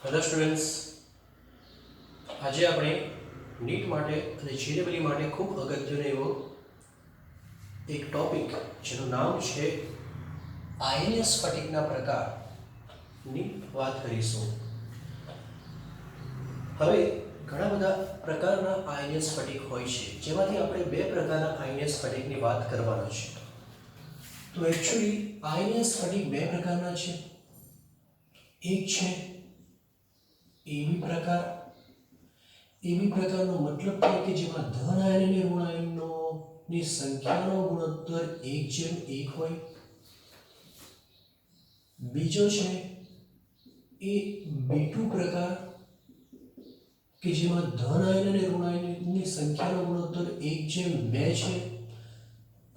Hello students, આજે આપણે NEET માટે અને જીડબલ્યુ માટે ખૂબ અગત્યનો એવો એક ટોપિક જેનું નામ છે આયનીય સ્ફટિકના પ્રકારની વાત કરીશું. હવે ઘણા બધા પ્રકારના આયનીય સ્ફટિક હોય છે, જેમાંથી આપણે બે પ્રકારના આયનીય સ્ફટિકની વાત કરવાના છે. તો એકચ્યુઅલી આયનીય સ્ફટિક બે પ્રકારના છે. એક છે એબી પ્રકાર. એબી પ્રકારનો મતલબ થાય કે જેમાં ધન આયન અને ઋણ આયનનો ની સંખ્યાનો ગુણોત્તર 1:1 હોય. બીજો છે એ B2 પ્રકાર કે જેમાં ધન આયન અને ઋણ આયનની સંખ્યાનો ગુણોત્તર 1:2 છે.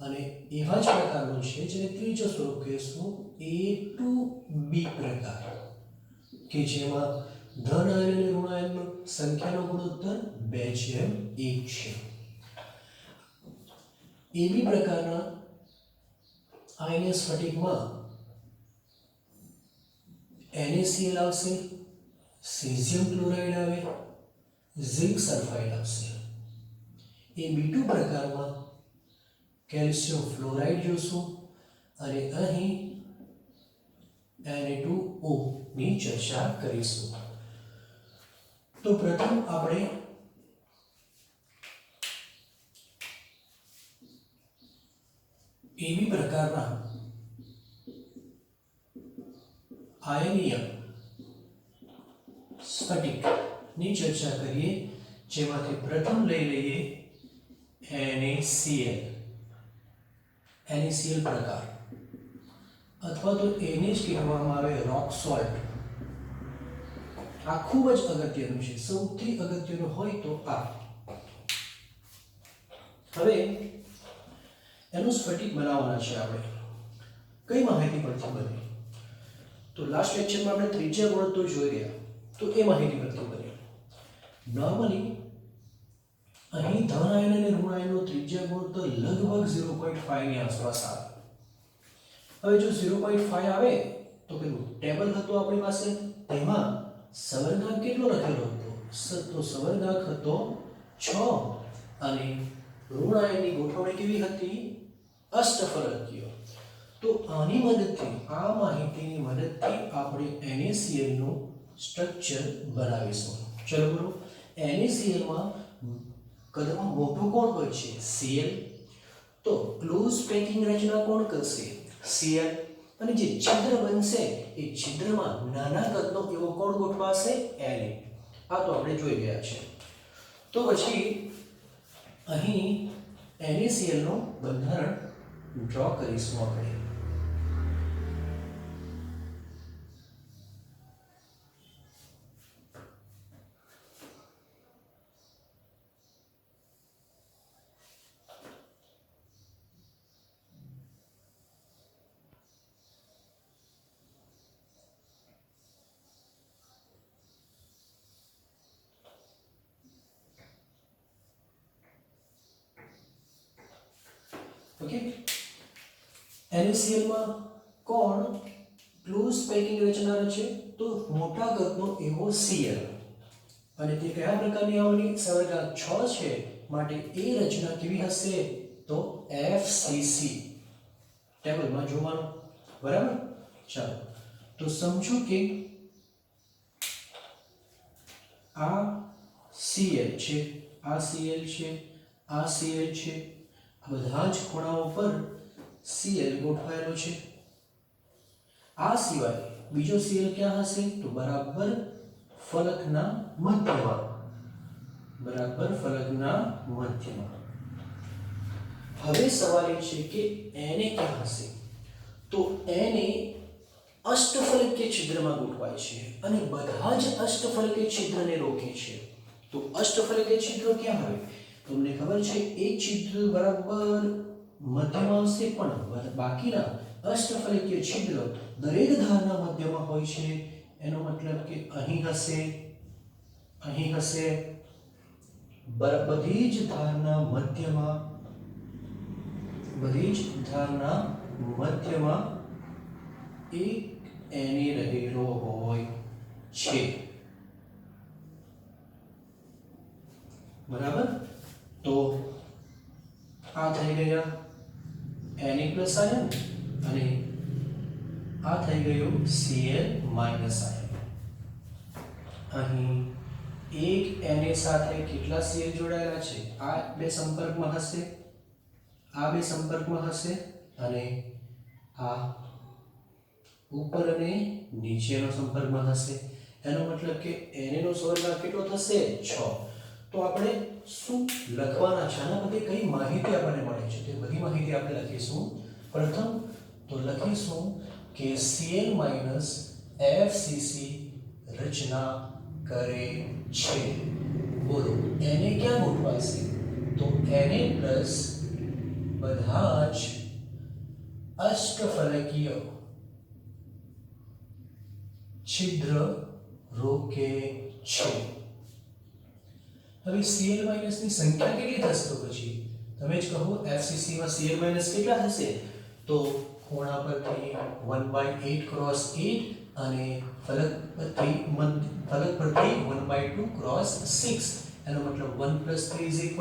અને એવા જ પ્રકારનો છે જેને ત્રીજો સ્વરૂપ કહીશું A2B પ્રકાર કે જેમાં ધન આયન અને ઋણ આયનનો સંખ્યાનો ગુણોત્તર 2:1 છે. એબી પ્રકારના આયનીય સ્ફટિકમાં NaCl આવશે, સેઝિયમ ક્લોરાઇડ આવે, ઝિંક સલ્ફાઇડ આવશે. એ B2 પ્રકારમાં કેલ્શિયમ ફ્લોરાઇડ જોશું અને અહીં Na2O ની ચર્ચા કરીશું. તો પ્રથમ આપણે એબી પ્રકારના આયનીય સ્ફટિકની ચર્ચા કરીએ, જેમાંથી પ્રથમ લઈ લઈએ NaCl પ્રકાર, અથવા તો એને જ કહેવામાં આવે રોક સોલ્ટ. આ ખૂબ જ અગત્યનું છે, સૌથી અગત્યનું હોય તો આ. હવે એનું સ્ફટિક બનાવવાના છે આપણે. કઈ માહિતી પરથી બને? તો લાસ્ટ લેક્ચરમાં આપણે ત્રિજ્યા ગુણોત્તર જોઈ ગયા, તો એ માહિતી પરથી બને. નોર્મલી અહીં ધન આયન અને ઋણ આયનનો ત્રિજ્યા ગુણોત્તર લગભગ 0.5 ની આસપાસ આવે. હવે જો 0.5 આવે તો પેલું ટેબલ હતું આપણી પાસે, તેમાં સવર્ગાંક કેટલો લખેલો હતો? તો સવર્ગાંક હતો 6 અને ઋણ આયનની ગોઠવણી કેવી હતી? અષ્ટફલકીય. તો આની મદદથી, આ માહિતીની મદદથી આપણે NaCl નું સ્ટ્રક્ચર બનાવીશું. ચલો બોલો. NaCl માં કદમાં મોટું કોણ હોય છે? Cl. તો ક્લોઝ પેકિંગ રચના કોણ કરશે? Cl. અને જે છિદ્ર બનશે એ છિદ્રમાં નાના કદનો એવો કોણ ગોઠવાશે? Na. આ તો આપણે જોઈ ગયા છે. તો પછી અહીં NaCl નું બંધારણ ડ્રો કરીશું આપણે. ઓકે, NaCl માં કોણ ક્લોઝ પેકિંગ રચના રચે? તો મોટા કદનો એવો Cl. અને તે કયા પ્રકારની આવવાની? સવર્ગાંક 6 છે, માટે એ રચના કેવી હશે? તો FCC. ટેબલમાં જોવાનું, બરાબર? ચાલો, તો સમજો કે આ Cl છે, આ Cl છે, આ Cl છે. આ બધા જ ખૂણાઓ પર Cl ગોઠવાયેલો છે. આ સિવાય બીજો Cl ક્યાં હશે? તો બરાબર ફલકના મધ્યમાં. બરાબર ફલકના મધ્યમાં. હવે સવાલ એ છે કે Na ક્યાં હશે? તો Na અષ્ટફલકીય છિદ્રમાં ગોઠવાય છે અને બધા જ અષ્ટફલકીય છિદ્રને રોકે છે. તો અષ્ટફલકીય છિદ્ર ક્યાં આવે? તમને ખબર છે, એક છિદ્ર બરાબર મધ્યમાં આવશે, પણ બાકીના અષ્ટફલકીય છિદ્ર દરેક ધારના મધ્યમાં હોય છે. એનો મતલબ કે અહીં હશે, અહીં હશે, બધી જ ધારના મધ્યમાં, બધી જ ધારના મધ્યમાં એક Na રહેલો હોય છે. બરાબર. તો આ થઈ ગયા Na પ્લસ આયન અને આ થઈ ગયું Cl માઇનસ આયન. અહીં એક Na સાથે કેટલા Cl જોડાયેલા છે? આ બે સંપર્કમાં હશે, આ બે સંપર્કમાં હશે અને આ ઉપર અને નીચેનો સંપર્કમાં હશે. એનો મતલબ કે Na નો સવર્ગાંક કેટલો થશે? 6. તો આપણે શું લખવાના છે? આના બધી કઈ માહિતી આપણને મળે છે તે બધી માહિતી આપણે લખીશું. પ્રથમ તો લખીશું કે Cl FCC રચના કરે છે. બોલો Na ક્યાં ગોઠવાશે? તો Na પ્લસ બધા જ અષ્ટફલકીય છિદ્ર રોકે છે. હવે Cl ની સંખ્યા કેટલી થશે? તો પછી તમે જ કહો FCC માં Cl કેટલા થશે? તો ખૂણા પરથી 1/8 ક્રોસ 8 અને ફલક પરથી 1/2 ક્રોસ 6. એનો મતલબ 1 + 3 =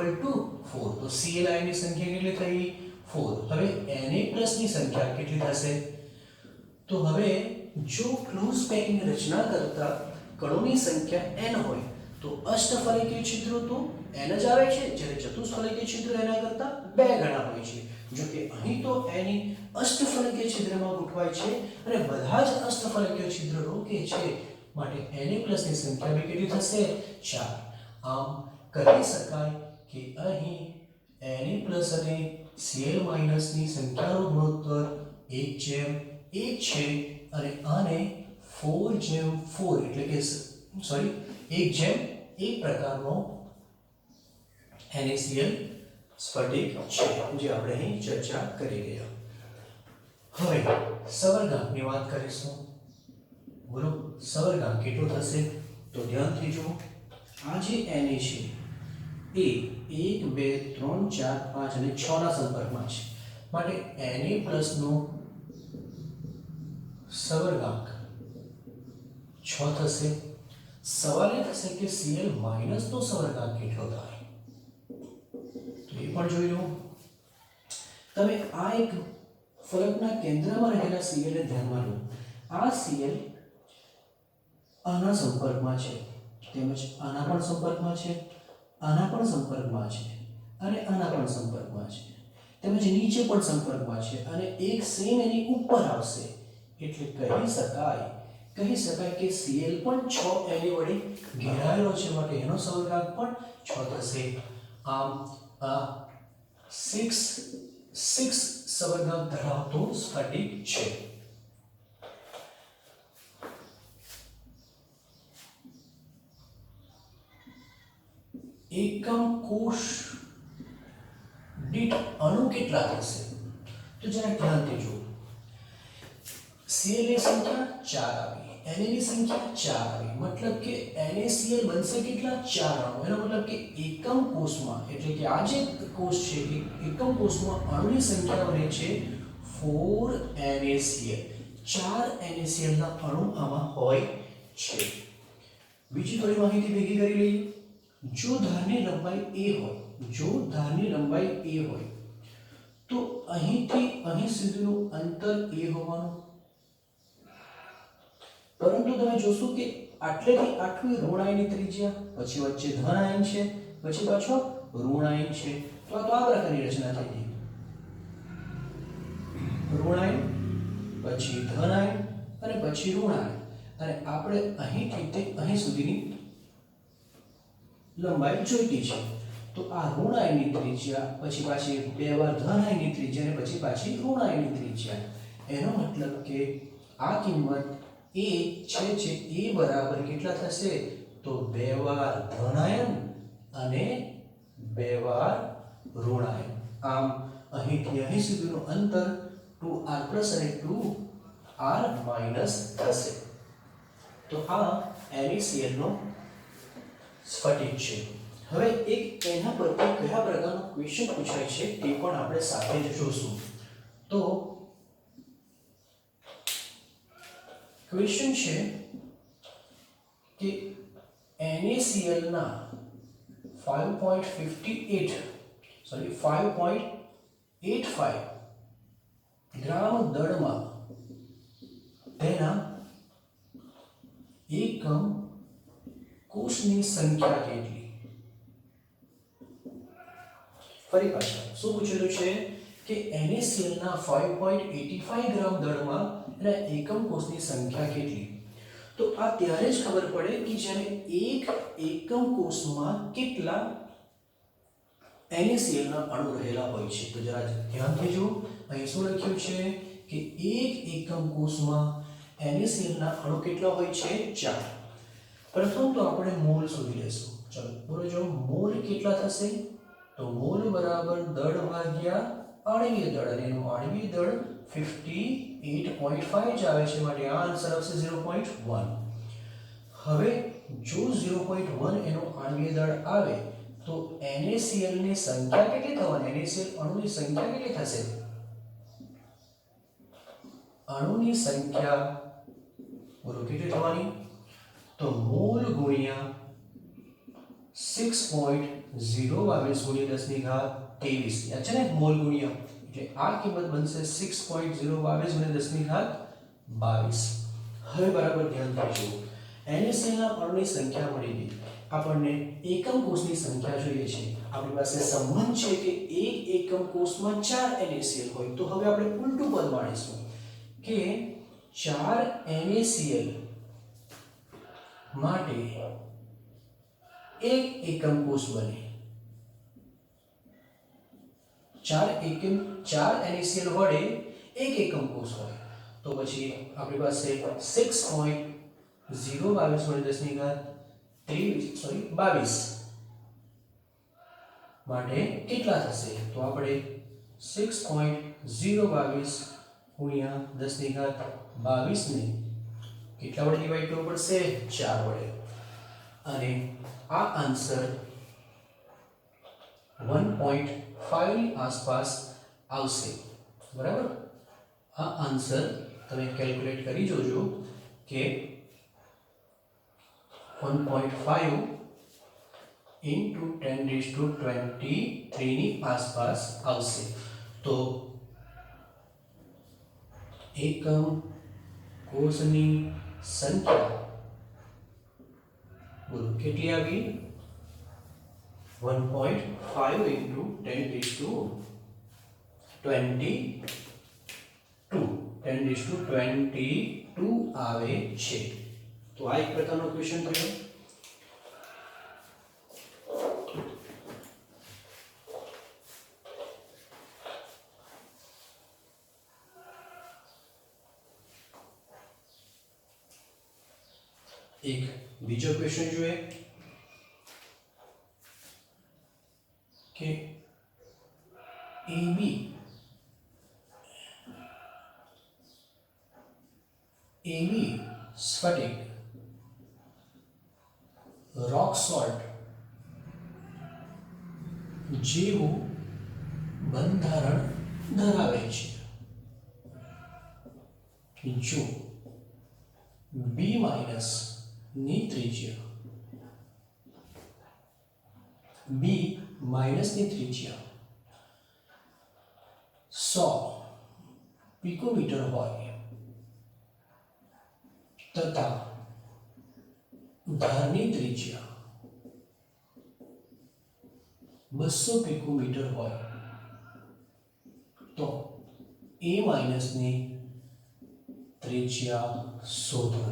4. તો Cl ની સંખ્યા કેટલી થઈ? 4. હવે Na ની સંખ્યા કેટલી થશે? તો હવે જો ક્લોઝ પેકની રચના કરતા કણોની સંખ્યા n હોય તો અષ્ટફલકીય છિદ્રો તો n જ આવે છે, જ્યારે ચતુષ્ફલકીય છિદ્રો એના કરતા 2 ગણા હોય છે. જો કે અહીં તો n અષ્ટફલકીય છિદ્રમાં ગોઠવાય છે અને બધા જ અષ્ટફલકીય છિદ્ર રોકે છે, માટે Na ની સંખ્યા બી કેટલી થશે? 4. આમ કહી શકાય કે અહીં Na અને Cl ની સંખ્યાનો ગુણોત્તર 1:1 છે અને આને 4:4 એટલે કે 1:1 પ્રકારનો NaCl સ્ફટિક છે, જે આપણે અહીં ચર્ચા કરી ગયા. હવે સવર્ગાંકની વાત કરીશું. બોલો સવર્ગાંક કેટલો થશે? તો ધ્યાનથી જુઓ. આ જે Na છે એ 1 2 3 4 5 અને 6 ના સંપર્કમાં છે, માટે Na નો સવર્ગાંક 6 થશે. સવાલ એ થશે કે Cl નો સવર્ગાંક કેટલો થાય? તો એ પણ જોઈ લો. તમે આ એક ફલકના કેન્દ્રમાં રહેલા Cl ને ધ્યાનમાં લો. આ Cl આના સંપર્કમાં છે, તેમજ આના પણ સંપર્કમાં છે, આના પણ સંપર્કમાં છે અને આના પણ સંપર્કમાં છે, તેમજ નીચે પણ સંપર્કમાં છે અને એક સેમ એની ઉપર આવશે. એટલે કહી શકાય કે Cl પણ 6 Na વડે ઘેરાયેલો છે, માટે એનો સવર્ગાંક પણ 6 થશે. આમ આ 6 સવર્ગાંક ધરાવતો સ્ફટિક છે. એકમ કોષ દીઠ અણુ કેટલા થશે? તો જરા ધ્યાનથી જુઓ. Cl ની સંખ્યા 4 આવી, Na ની સંખ્યા 4 આવી, મતલબ કે NaCl બનશે કેટલા? 4 અણુ. એનો મતલબ કે એકમ કોષમાં, એટલે કે આ જે કોષ છે એકમ કોષમાં અણુની સંખ્યા બને છે 4 NaCl. 4 NaCl ના અણુ આમાં હોય છે. બીજી થોડી માહિતી ભેગી કરી લઈએ. જો ધારની લંબાઈ a હોય તો અહીંથી અહીં સુધીનું અંતર a હોવાનું. પરંતુ તમે જોશો કે આટલેથી આટલું ઋણાયની ત્રિજ્યા, પછી વચ્ચે ધન આયન છે, પછી પાછો ઋણાયન છે. તો આ પ્રકારની રચના થઈ ગઈ. ઋણાયન, પછી ધન આયન અને પછી ઋણાયન, અને આપણે અહીંથી તે અહીં સુધીની લંબાઈ જોઈતી છે. તો આ ઋણાયનની ત્રિજ્યા, પછી પાછી 2 વાર ધન આયનની ત્રિજ્યા અને પછી પાછી ઋણાયનની ત્રિજ્યા. એનો મતલબ કે આ કિંમત a છે જે a બરાબર કેટલા થશે? તો 2 વાર ધન આયન અને 2 વાર ઋણાયન. આમ અહીંથી અહીં સુધીનું અંતર 2r પ્લસ અને 2r માઈનસ થશે. તો આ NaCl નો સ્ફટિક છે. હવે એક એના પરથી કયા પ્રકારનો ક્વેશ્ચન પૂછાય છે તે પણ આપણે સાથે જ જોશું. તો ક્વેશ્ચન છે કે NaCl ના 5 5.85 ગ્રામ દળમાં તેના એકમ કોષની સંખ્યા કેટલી? ફરી પાછા શું પૂછેલું છે કે NaCl ના 5.85 ગ્રામ દળમાં એના એકમ કોષની સંખ્યા કેટલી? તો આ ત્યારે જ ખબર પડે કે જ્યારે એક એકમ કોષમાં કેટલા NaCl ના અણુ રહેલા હોય છે. તો જરા ધ્યાનથી જુઓ, અહીં શું લખ્યું છે કે એક એકમ કોષમાં NaCl ના અણુ કેટલા હોય છે? 4. પ્રથમ તો આપણે મોલ શોધી લેશું. ચલો બોલો, જો મોલ કેટલા થશે? તો મોલ બરાબર દળ ભાગ્યા આણ્વીય દળ, અને એનું આણ્વીય દળ 58.5 જ આવે છે, માટે આ આન્સર આવશે 0.1. હવે જો 0.1 એનો આણ્વીય દળ આવે તો NaCl ની સંખ્યા કેટલી થવાની? NaCl અણુની સંખ્યા કેટલી થશે? અણુની સંખ્યા બોલો કેટલી થવાની? તો મોલ ગુણ્યા 6.022 ગુણ્યા 10 ની ઘાત 23. યાદ છે ને, મોલ ગુણ્યા, એટલે આ કિંમત બનશે 6.022 ગુણ્યા 10 ની ઘાત 22. હવે બરાબર ધ્યાનથી જુઓ, NaCl ના અણુની સંખ્યા મળી ગઈ, આપણને એકમ કોષની સંખ્યા જોઈએ છે. આપણી પાસે સંબંધ છે કે એક એકમ કોષમાં 4 NaCl હોય. તો હવે આપણે ઉલટું પદ માણીશું કે 4 NaCl માટે એક એકમ કોષ બને. 4 NaCl વડે એક એકમ કોષ હોય તો પછી આપણી પાસે 6.022 ગુણ્યા 10 ની ઘાત 22 માટે કેટલા થશે? તો આપણે 6.022 ગુણ્યા 10 ની ઘાત 22 ને કેટલા વડે ડિવાઈડ કરવું પડશે? 4 વડે. અને આ આન્સર 1.5 ની આસપાસ આવશે. બરાબર, આ આન્સર તમે કેલ્ક્યુલેટ કરી જોજો કે 1.5 into 10⁻23 ની આસપાસ આવશે. તો એકમ કોષની સંખ્યા બોલો કેટલી આવી? 1.5 into 10⁻22 આવે છે. તો આ એક પ્રકારનો ક્વેશ્ચન થયો. એક બીજો ક્વેશ્ચન જોઈએ કે AB સ્ફટિક રોક સોલ્ટ જેવું બંધારણ ધરાવે છે જો B- ની ત્રિજ્યા B- ની ત્રિજ્યા 100 પિકોમીટર હોય તથા ધારની ત્રિજ્યા 200 પિકોમીટર હોય તો A- ની ત્રિજ્યા શોધો.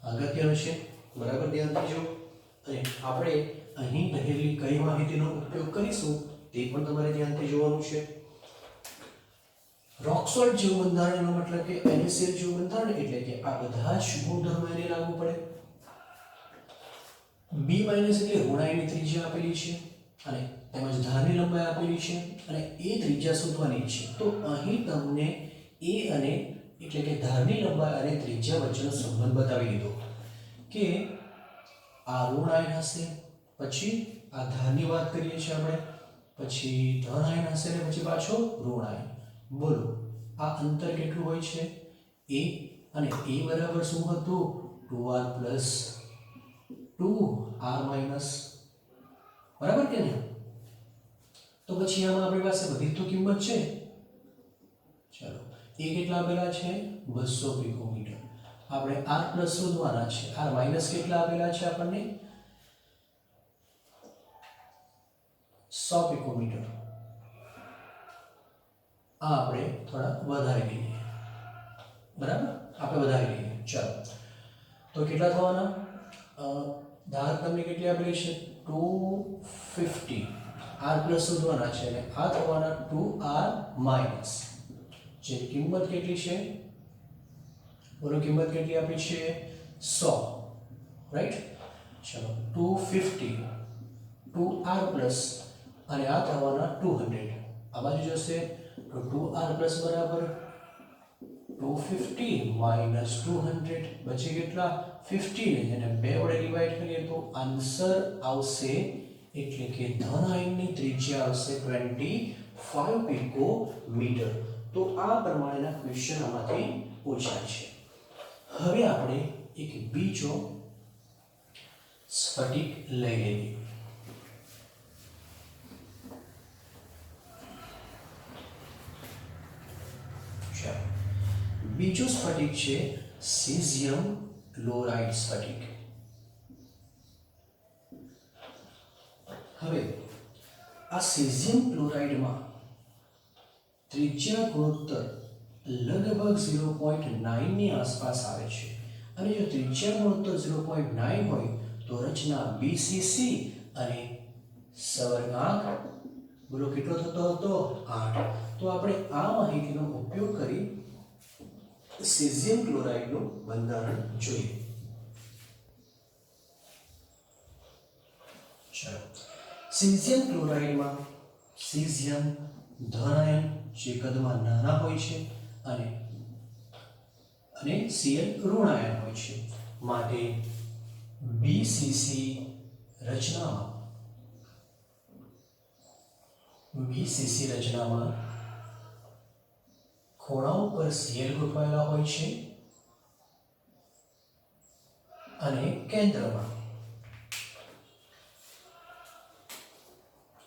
અગત્યનું છે, બરાબર ધ્યાનથી જો. અને આપણે અહીં રહેલી કઈ માહિતીનો ઉપયોગ કરીશું તે પણ તમારે ધ્યાનથી જોવાનું છે. રોક સોલ્ટ જેવું બંધારણ, એનો મતલબ કે NaCl જેવું બંધારણ, એટલે કે આ બધા જ ગુણધર્મો એને લાગુ પડે. B- એટલે ઋણાઈની ત્રિજ્યા આપેલી છે અને તેમજ ધારની લંબાઈ આપેલી છે અને એ ત્રિજ્યા શોધવાની છે. તો અહીં તમને A અને એટલે કે ધારની લંબાઈ અને ત્રિજ્યા વચ્ચેનો સંબંધ બતાવી દીધો કે આ ઋણ આયન હશે, પછી આ ધારની વાત કરીએ છીએ આપણે, પછી ધન આયન હશે ને પછી પાછો ઋણ આયન. બોલો આ અંતર કેટલું હોય છે? A, અને A બરાબર શું હતું? 2r + 2r - બરાબર કે નહીં? તો પછી આમાં આપણી પાસે બધી તો કિંમત છે. ચાલો એ કેટલા આપેલા છે? 200 પિકોમીટર. આપણે r પ્લસ શોધવાના છે. r માઇનસ કેટલા આપેલા છે આપણને? 100 પિકોમીટર. આ આપણે થોડા વધારે લઈએ. બરાબર, આપણે વધારે લઈએ. ચાલો તો કેટલા થવાના? ધાર તમને કેટલી આપેલી છે? 250. r પ્લસ શોધવાના છે અને આ થવાના 2r માઇનસ. જે કિંમત કેટલી છે? બોલો કિંમત કેટલી આપી છે? 100. રાઈટ. ચલો 250 2r પ્લસ અને આ થવાના 200. આ બાજુ જશે તો 2r પ્લસ બરાબર 250 માઇનસ 200 બચે કેટલા? 50 ને જેને 2 વડે ડિવાઈડ કરીએ તો આન્સર આવશે, એટલે કે ધન આયનની ત્રિજ્યા આવશે 25 પિકોમીટર. તો આ પ્રમાણેના ક્વેશ્ચન આમાંથી પૂછાય છે. હવે આપણે એક બીજો સ્ફટિક લઈ લઈએ. ચાલો બીજો સ્ફટિક છે સીઝિયમ ક્લોરાઇડ સ્ફટિક. હવે આ સીઝિયમ ક્લોરાઇડમાં ત્રિજ્યા ગુણોત્તર લગભગ 0.9 ની આસપાસ આવે છે. અને જો ત્રિજ્યા ગુણોત્તર 0.9 હોય તો રચના BCC અને સવર્ગાંક બોલો કેટલો થતો હતો? 8. તો આપણે આ માહિતીનો ઉપયોગ કરી સીઝિયમ ક્લોરાઇડનું બંધારણ જોઈએ. ચાલો સીઝિયમ ક્લોરાઇડમાં સીઝિયમ ધન આયન જે કદમાં નાના હોય છે અને Cl ઋણ આયન હોય છે. માટે BCC રચનામાં ખૂણાઓ પર Cl ગોઠવાયેલા હોય છે અને કેન્દ્રમાં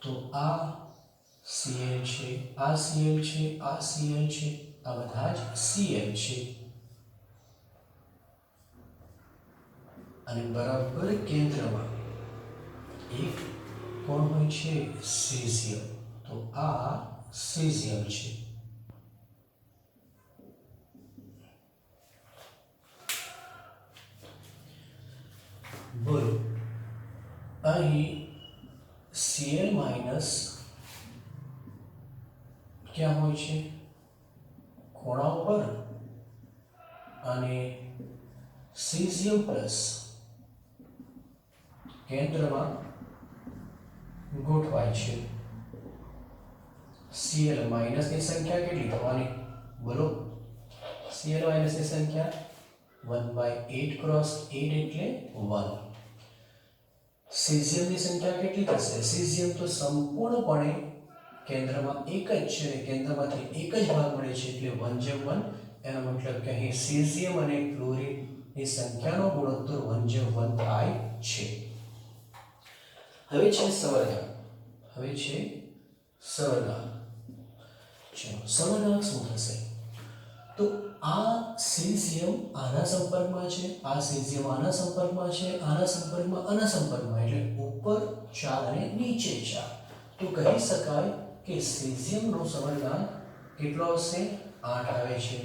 તો આ Cl છે, આ Cl છે, આ Cl છે, આ બધા જ Cl છે. અને બરાબર કેન્દ્રમાં એક કોણ હોય છે? સીઝિયમ. તો આ સીઝિયમ છે. બોલો અહીં Cl માઇનસ ક્યાં હોય છે? ખૂણા ઉપર અને સીઝિયમ પ્લસ કેન્દ્રમાં ગોઠવાય છે. Cl માઇનસ ની સંખ્યા કેટલી થવાની? બોલો Cl માઇનસ ની સંખ્યા 1/8 ક્રોસ 8 એટલે 1. સીઝિયમ ની સંખ્યા કેટલી થશે? સીઝિયમ તો સંપૂર્ણપણે કેન્દ્રમાં એક જ છે અને કેન્દ્રમાંથી એક જ ભાગ મળે છે એટલે 1/1. એનો મતલબ કે અહીં સીઝિયમ અને ક્લોરીન ની સંખ્યાનો ગુણોત્તર 1/1 થાય છે. હવે છે સવર્ગાંક. ચલો સવર્ગાંક શું થશે? તો આ સીઝિયમ આના સંપર્કમાં છે, આ સીઝિયમ આના સંપર્કમાં છે, આના સંપર્કમાં, આના સંપર્કમાં, એટલે ઉપર 4 અને નીચે 4. તો કહી શકાય કે સીઝિયમનો સવર્ગાંક કેટલો આવશે? 8 આવે છે.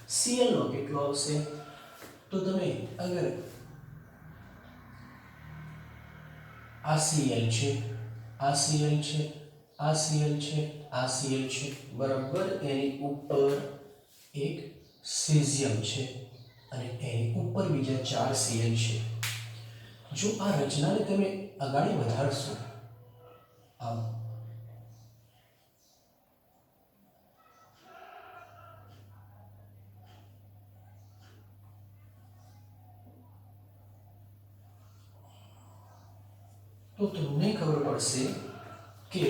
Cl નો કેટલો આવશે? તો તમે અગર આ Cl છે, આ Cl છે, આ Cl છે, આ Cl છે, બરાબર એની ઉપર એક સીઝિયમ છે અને એની ઉપર બીજા 4 Cl છે. જો આ રચનાને તમે આગળ વધારશો આમ તો તમને ખબર પડશે કે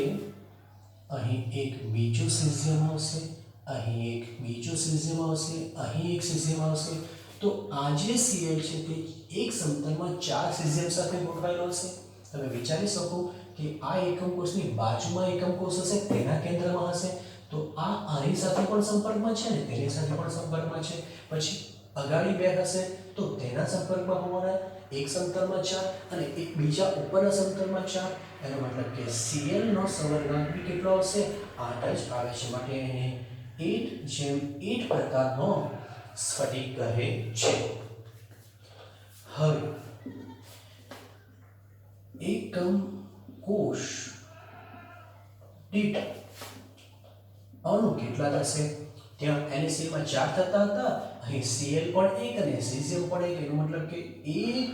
અહીં એક બીજો સીઝિયમ આવશે, અહીં એક બીજો સીઝિયમ આવશે, અહીં એક સીઝિયમ આવશે. તો આ જે Cl છે તે એક સમતલમાં 4 સીઝિયમ સાથે ગોઠવાયેલો હશે. તમે વિચારી શકો કે કે આ એકમ કોષની બાજુમાં એકમ કોષ હશે તેના કેન્દ્રમાં હશે તો આ આની સાથે પણ સંપર્કમાં છે ને તેની સાથે પણ સંપર્કમાં છે પછી અગાડી બે હશે તો તેના સંપર્કમાં હોવાના એક સમતલમાં 4 અને એક બીજા ઉપરના સમતલમાં 4 એનો મતલબ કે Cl નો સવર્ગાંક બી કેટલો આવશે 8 જ આવે છે માટે એને 8/8 પ્રકારનો સ્ફટિક કહે છે હવે એકમ કોષ દીઠ અણુ કેટલા થશે ત્યાં NaCl માં 4 થતા હતા અહીં Cl પણ 1 અને cesium પણ 1 એનો મતલબ કે એક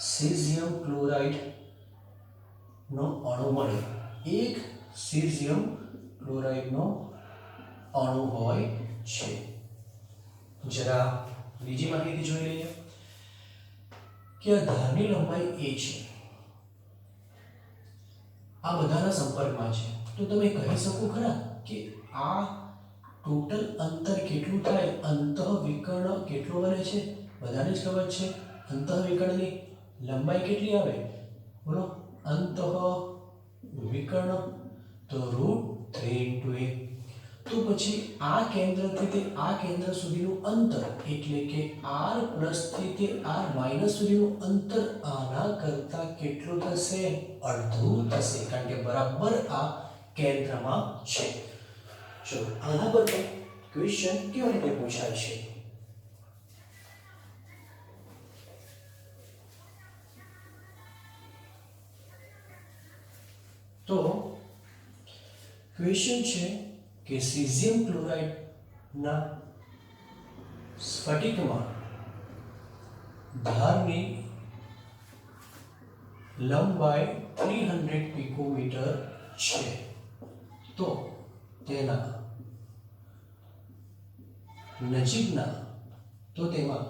cesium ક્લોરાઇડ નો અણુ મળે એક cesium ક્લોરાઇડ નો અણુ હોય છે જરા બીજી માહિતી જોઈ લઈએ કે આ ધારની લંબાઈ a છે આ બધાના સંપર્કમાં છે તો તમે કહી શકો ખરા કે આ ટોટલ અંતર કેટલું થાય અંતઃવિકર્ણ કેટલું બને છે બધાને જ ખબર છે અંતઃવિકર્ણની લંબાઈ કેટલી આવે બોલો અંતઃવિકર્ણ તો √3 × a તો પછી આ કેન્દ્રથી તે આ કેન્દ્ર સુધીનું અંતર એટલે કે r થી તે r સુધીનું અંતર આના કરતા કેટલું થશે અડધું થશે કારણ કે બરાબર આ કેન્દ્રમાં છે ચલો આના પર ક્વેશ્ચન કેવી રીતે પૂછાય છે તો ક્વેશ્ચન છે કે cesium ક્લોરાઇડ ના સ્ફટિકમાં ધારની લંબાઈ 300 પિકોમીટર છે તો તેના નજીકના તેમાં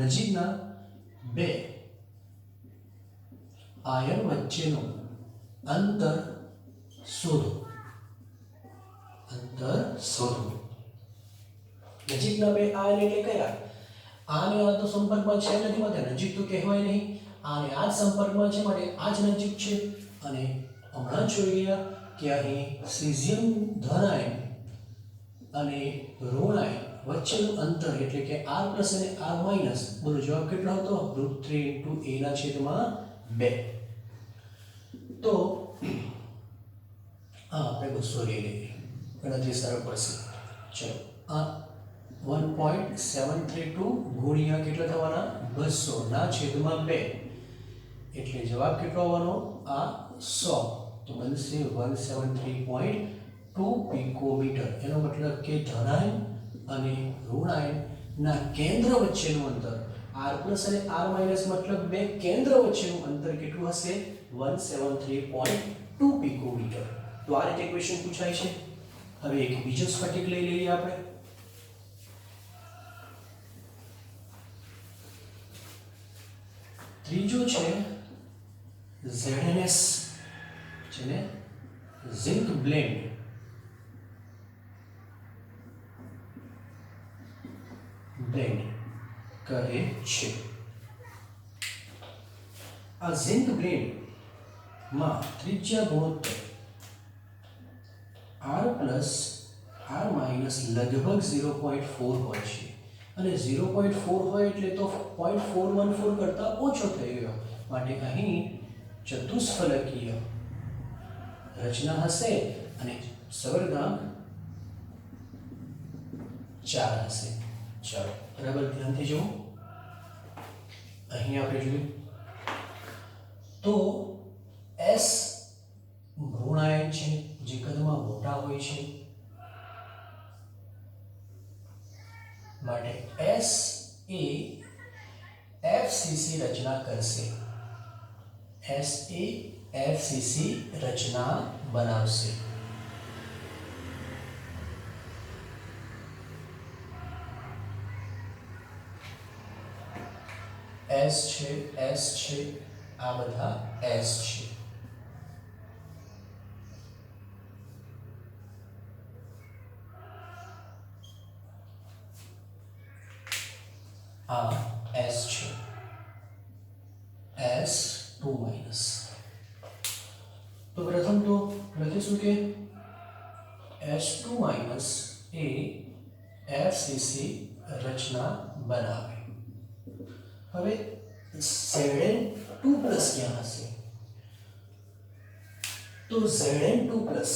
નજીકના બે આયન વચ્ચેનું અંતર શોધો નજીકના બે આયન એટલે કયા આને આ તો સંપર્કમાં છે નથી માટે નજીક તો કહેવાય નહીં આને આ જ સંપર્કમાં છે માટે આ જ નજીક છે અને હમણાં જોઈ ગયા કે અહીં cesium ધન આયન અને ઋણ આયન વચ્ચેનું અંતર એટલે કે r+ અને r- બોલો જવાબ કેટલો હતો √3 × a/2 તો આપણે 200 લઈ લઈએ ગણતરી સરળ પડશે ચલો આ 1.732 ગુણ્યા કેટલા થવાના 200 ના છેદમાં 2 એટલે જવાબ કેટલો આવવાનો આ 100 તો બનશે 173.2 પિકોમીટર એનો મતલબ કે ધનાયન અને ઋણાયન ના કેન્દ્ર વચ્ચેનું અંતર r+ અને r- મતલબ બે કેન્દ્ર વચ્ચેનું અંતર કેટલું હશે 173.2 પિકોમીટર તો આ રીતે ક્વેશ્ચન પૂછાય છે હવે એક બીજો સ્ફટિક લઈ લઈએ આપણે ત્રીજો છે ZnS જેને ઝિંક બ્લેન્ડ કહે છે આ ઝિંક બ્લેન્ડ માં ત્રિજ્યા ગુણોત્તર r plus r minus લગભગ 0.4 હોય છે અને 0.4 હોય એટલે તો 0.414 કરતા ઓછો થઈ ગયો માટે અહીં ચતુષ્ફલકીય રચના હશે અને સવર્ગાંક 4 હશે ચાલો બરાબર ધ્યાનથી જુઓ અહીં આપણે જોયું તો S ઋણાયન છે જે કદમાં મોટા હોય છે માટે S એ FCC રચના કરશે S એ FCC રચના બનાવશે S છે આ બધા S છે આ S છે S2- શું કે H2 માઇનસ એ FCC રચના બનાવે. હવે Zn2 પ્લસ ક્યાં હશે? તો Zn2 પ્લસ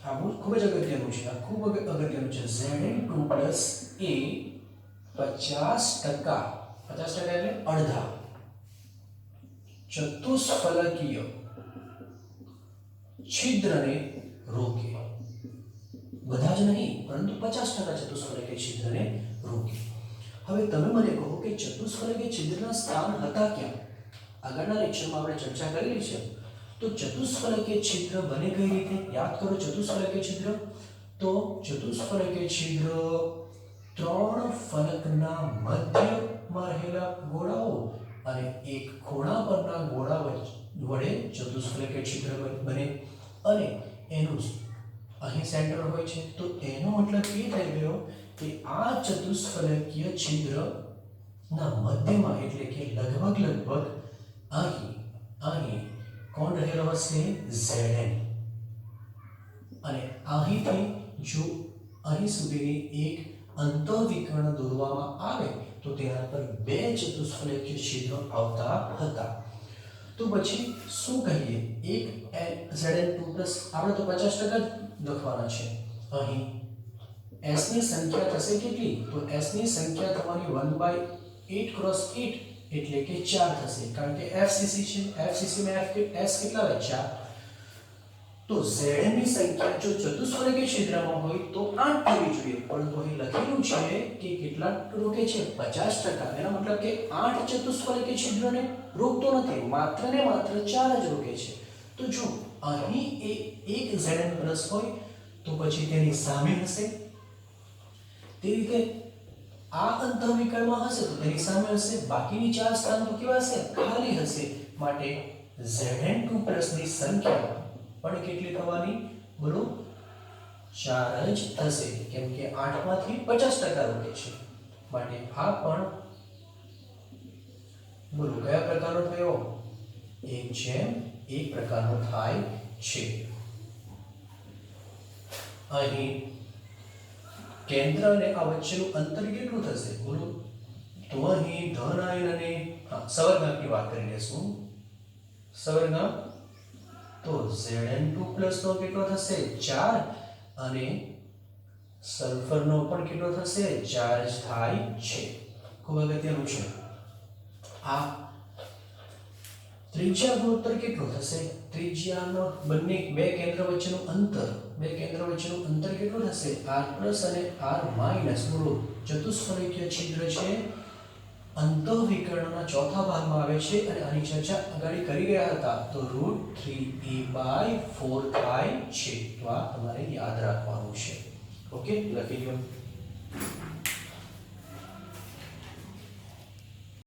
આ ખૂબ જ અગત્યનું છે, આ ખૂબ અગત્યનું છે. Zn2 પ્લસ એ 50% એટલે અડધા ચતુષ્ફલકીય છિદ્રને રોકે. બધા જ નહીં, પરંતુ 50% ચતુષ્ફલકીય છિદ્રને રોકે. હવે તમે મને કહો કે ચતુષ્ફલકીય છિદ્રના સ્થાન હતા ક્યાં? આગળના લેક્ચરમાં આપણે ચર્ચા કરેલી છે. તો ચતુષ્ફલકીય છિદ્ર બને કઈ રીતે? યાદ કરો ચતુષ્ફલકીય છિદ્ર. તો ચતુષ્ફલકીય છિદ્ર ત્રણ ફલકના મધ્યમાં રહેલા ગોળાઓ અને એક ખૂણા પરના ગોળા વડે ચતુષ્ફલકીય છિદ્ર બને અને એનું અહીં સેન્ટર હોય છે. તો એનો મતલબ એ થઈ ગયો કે આ ચતુષ્ફલકીય છિદ્રના મધ્યમાં એટલે કે લગભગ અહીં કોણ રહેલો હશે? Zn. અને અહીંથી જો અહીં સુધીની એક અંતઃવિકર્ણ દોરવામાં આવે તો તેના પર બે ચતુષ્ફલકીય છિદ્રો આવતા હતા. તો પછી શું કહીએ? એક Zn2 પ્લસ આપણે તો 50% લખવાના છે. અહીં s ની સંખ્યા થશે કેટલી? તો s ની સંખ્યા તમારી 1/8 cross 8 એટલે કે 4 થશે, કારણ કે FCC છે. FCC માં s કેટલા હોય? 4. તો Zn ની સંખ્યા જો ચતુષ્ફલકીય છિદ્રમાં હોય તો 8 થવી જોઈએ, પરંતુ અહીં લખેલું છે કે કેટલા રોકે છે? 50%. એનો મતલબ કે 8 ચતુષ્ફલકીય છિદ્રને રોકતો નથી, માત્ર ને માત્ર 4 જ રોકે છે. તો જો અહીં એક Zn પ્લસ હોય તો પછી તેની સામે હશે. તે રીતે આ અંતઃવિકર્ણમાં હશે તો તેની સામે હશે. બાકીની 4 સ્થાન તો કેવા હશે? ખાલી હશે. માટે Zn2 પ્લસ ની સંખ્યા પણ કેટલી થવાની? બોલો, 4 જ થશે, કેમ કે 8 માંથી 50% રોકે છે. માટે આ પણ બોલો કયા પ્રકારનો થયો? 1:1 પ્રકારનો થાય છે. અહીં કેન્દ્ર અને આ વચ્ચેનું અંતર કેટલું થશે? બોલો. તો અહીં ધન આયન અને સવર્ગાંકની વાત કરી લેશું. સવર્ગાંક તો Zn2 પ્લસ નો કેટલો થશે? 4 અને સલ્ફરનો પણ કેટલો થશે? 4 જ થાય છે. ખૂબ અગત્યનું છે. આ ત્રિજ્યા ગુણોત્તર કેટલો થશે? ત્રિજ્યાનો બે કેન્દ્ર વચ્ચેનું અંતર કેટલું થશે? r પ્લસ અને r માઈનસ. બોલો, ચતુષ્ફલકીય છિદ્ર છે અંતઃવિકર્ણના ચોથા ભાગમાં આવે છે અને આની ચર્ચા આગળ કરી ગયા હતા. તો √3e/4 થાય છે. તો આ તમારે યાદ રાખવાનું છે. ઓકે, લખી લો.